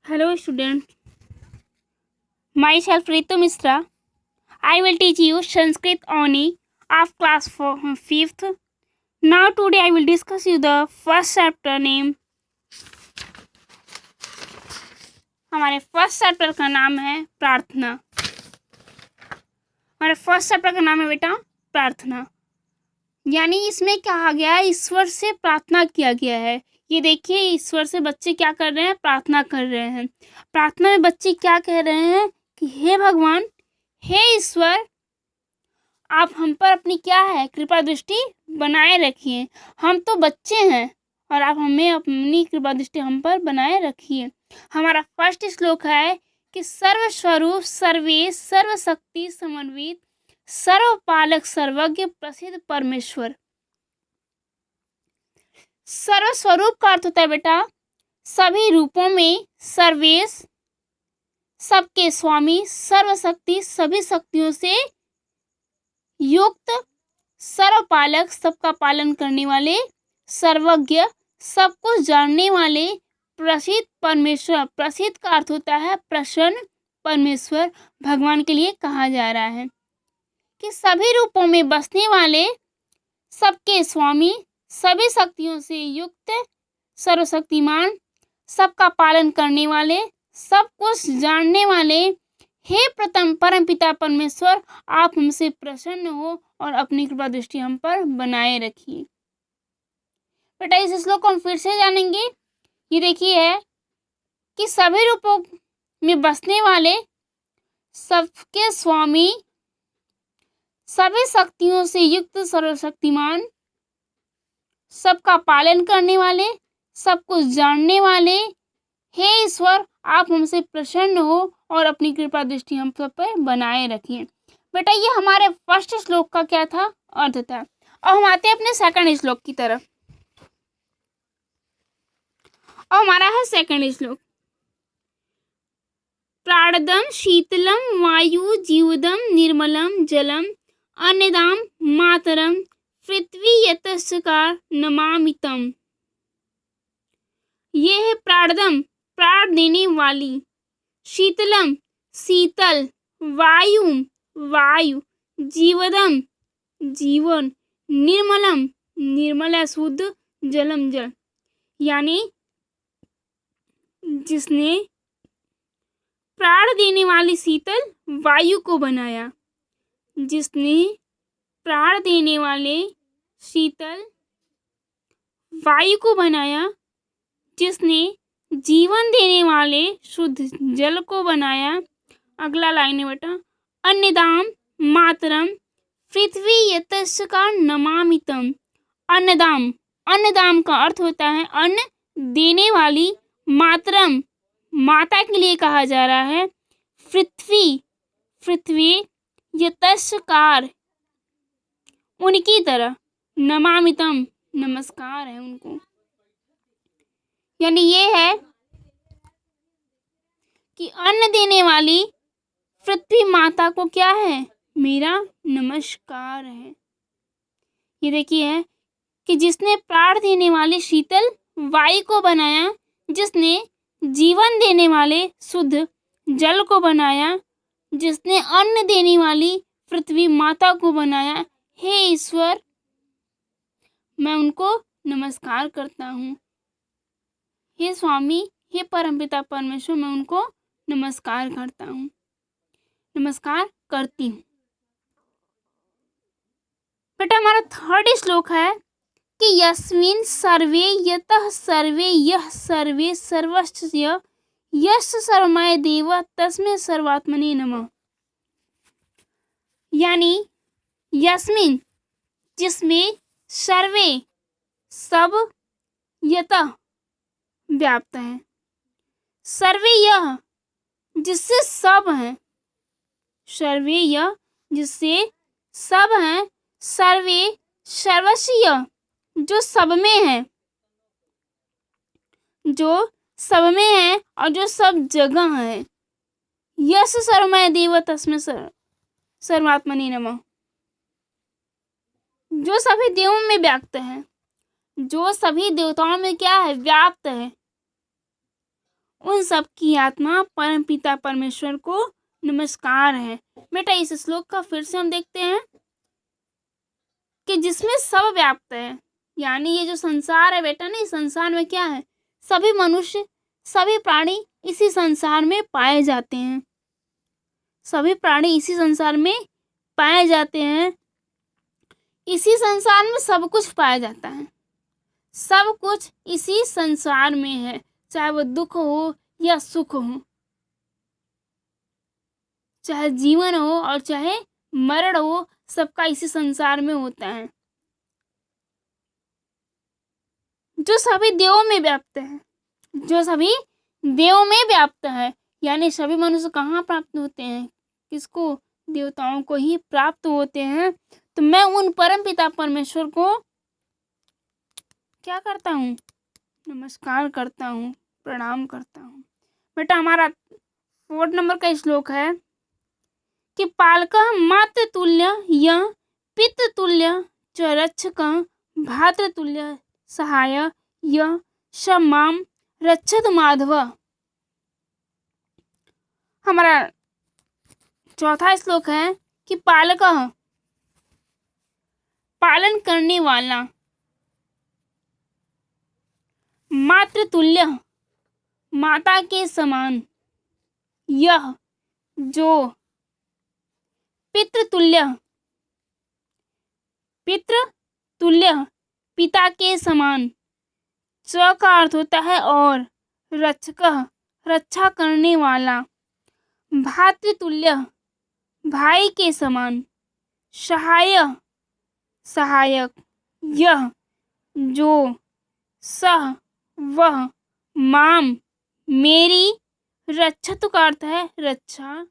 Hello student, myself Ritu Misra. I will teach you Sanskrit only of class 5th. Now today I will discuss you the first chapter name. हमारे first chapter का नाम है प्रार्थना। हमारे first chapter का नाम है बेटा प्रार्थना। यानी इसमें कहा गया है ईश्वर से प्रार्थना किया गया है। ये देखिए ईश्वर से बच्चे क्या कर रहे हैं, प्रार्थना कर रहे हैं। प्रार्थना में बच्चे क्या कह रहे हैं कि हे भगवान, हे ईश्वर, आप हम पर अपनी क्या है कृपा दृष्टि बनाए रखिए। हम तो बच्चे हैं और आप हमें अपनी कृपा दृष्टि हम पर बनाए रखिए। हमारा फर्स्ट श्लोक है कि सर्वस्वरूप सर्वेश सर्वशक्ति समन्वित सर्वपालक सर्वज्ञ प्रसिद्ध परमेश्वर। सर्वस्वरूप का अर्थ होता है बेटा सभी रूपों में सर्वेश, सबके स्वामी, सर्वशक्ति सभी शक्तियों से युक्त, सर्वपालक सबका पालन करने वाले, सर्वज्ञ सब कुछ जानने वाले, प्रसिद्ध परमेश्वर। प्रसिद्ध का अर्थ होता है प्रसन्न परमेश्वर। भगवान के लिए कहा जा रहा है कि सभी रूपों में बसने वाले, सबके स्वामी, सभी शक्तियों से युक्त, सर्वशक्तिमान, सबका पालन करने वाले, सब कुछ जानने वाले, हे प्रथम परमपिता परमेश्वर, आप हमसे प्रसन्न हो और अपनी कृपा दृष्टि हम पर बनाए रखिए। बेटा इस श्लोक को हम फिर से जानेंगे। ये देखिए है कि सभी रूपों में बसने वाले, सबके स्वामी, सभी शक्तियों से युक्त सर्वशक्तिमान, सबका पालन करने वाले, सब कुछ जानने वाले, हे ईश्वर, आप हमसे प्रसन्न हो और अपनी कृपा दृष्टि हम सब पर बनाए रखिए। बेटा ये हमारे फर्स्ट श्लोक का क्या था, अर्थ था। और हम आते हैं अपने सेकंड श्लोक की तरफ। और हमारा है सेकंड श्लोक। प्राणदम शीतलम वायु जीवदम निर्मलम जलम अन्नदाम मातरम पृथ्वी यतस्कार नमामितम। ये है प्राणदम प्राण देने वाली, शीतलम शीतल, वायु वायु, जीवदम जीवन, निर्मलम निर्मल है शुद्ध, जलम जल। यानी जिसने प्राण देने वाली शीतल वायु को बनाया, जिसने प्राण देने वाले शीतल वायु को बनाया, जिसने जीवन देने वाले शुद्ध जल को बनाया। अगला लाइन है बेटा अन्नदाम मातरम पृथ्वी यतस्कार नमामितम। अन्नदाम, अन्नदाम का अर्थ होता है अन्न देने वाली, मातरम माता के लिए कहा जा रहा है, पृथ्वी पृथ्वी यतस्कार उनकी तरह, नमामितम नमस्कार है उनको। यानी ये है कि अन्न देने वाली पृथ्वी माता को क्या है, मेरा नमस्कार है। ये देखिए है कि जिसने प्राण देने वाले शीतल वायु को बनाया, जिसने जीवन देने वाले शुद्ध जल को बनाया, जिसने अन्न देने वाली पृथ्वी माता को बनाया, हे ईश्वर, मैं उनको नमस्कार करता हूँ। हे स्वामी, हे परमपिता परमेश्वर, मैं उनको नमस्कार करता हूँ, नमस्कार करती हूँ। बेटा हमारा थर्ड श्लोक है कि यस्मिन् सर्वे यतः सर्वे यः सर्वे सर्वस्य यस्य सर्वमय देव तस्मै सर्वात्मने नमः। यानी यस्मिन् जिसमें, सर्वे सब, यतः व्याप्त है, सर्वे यह जिससे सब है, सर्वे यह जिससे सब है, सर्वे सर्वस्य जो सब में है, जो सब में है और जो सब जगह है, यस सर्वमय देव तस्मै सर्वात्मने नमः। जो सभी देवों में व्याप्त है, जो सभी देवताओं में क्या है, व्याप्त है, उन सब की आत्मा परमपिता परमेश्वर को नमस्कार है। बेटा इस श्लोक का फिर से हम देखते हैं कि जिसमें सब व्याप्त है, यानी ये जो संसार है बेटा ना, इस संसार में क्या है, सभी मनुष्य सभी प्राणी इसी संसार में पाए जाते हैं। सभी प्राणी इसी संसार में पाए जाते हैं। इसी संसार में सब कुछ पाया जाता है। सब कुछ इसी संसार में है, चाहे वो दुख हो या सुख हो, चाहे जीवन हो और चाहे मरण हो, सबका इसी संसार में होता है, जो सभी देवों में व्याप्त है। जो सभी देवों में व्याप्त है, यानी सभी मनुष्य कहाँ प्राप्त होते हैं, किसको, देवताओं को ही प्राप्त होते हैं। तो मैं उन परम पिता परमेश्वर को क्या करता हूँ, नमस्कार करता हूँ, प्रणाम करता हूँ। बेटा हमारा 4 नंबर का श्लोक है कि पालकः मातृतुल्य यः पितृतुल्य च रक्षकः भ्रातृतुल्य सहाय यः स मां रक्षत माधव। हमारा 4था श्लोक है कि पालकः पालन करने वाला, मातृतुल्य माता के समान, यह जो पितृतुल्य पितृतुल्य पिता के समान, च का अर्थ होता है और, रक्षकः रक्षा करने वाला, भ्रातृतुल्य भाई के समान, सहाय सहायक, यह जो सह वह, माम मेरी, रक्षत का अर्थ है रक्षा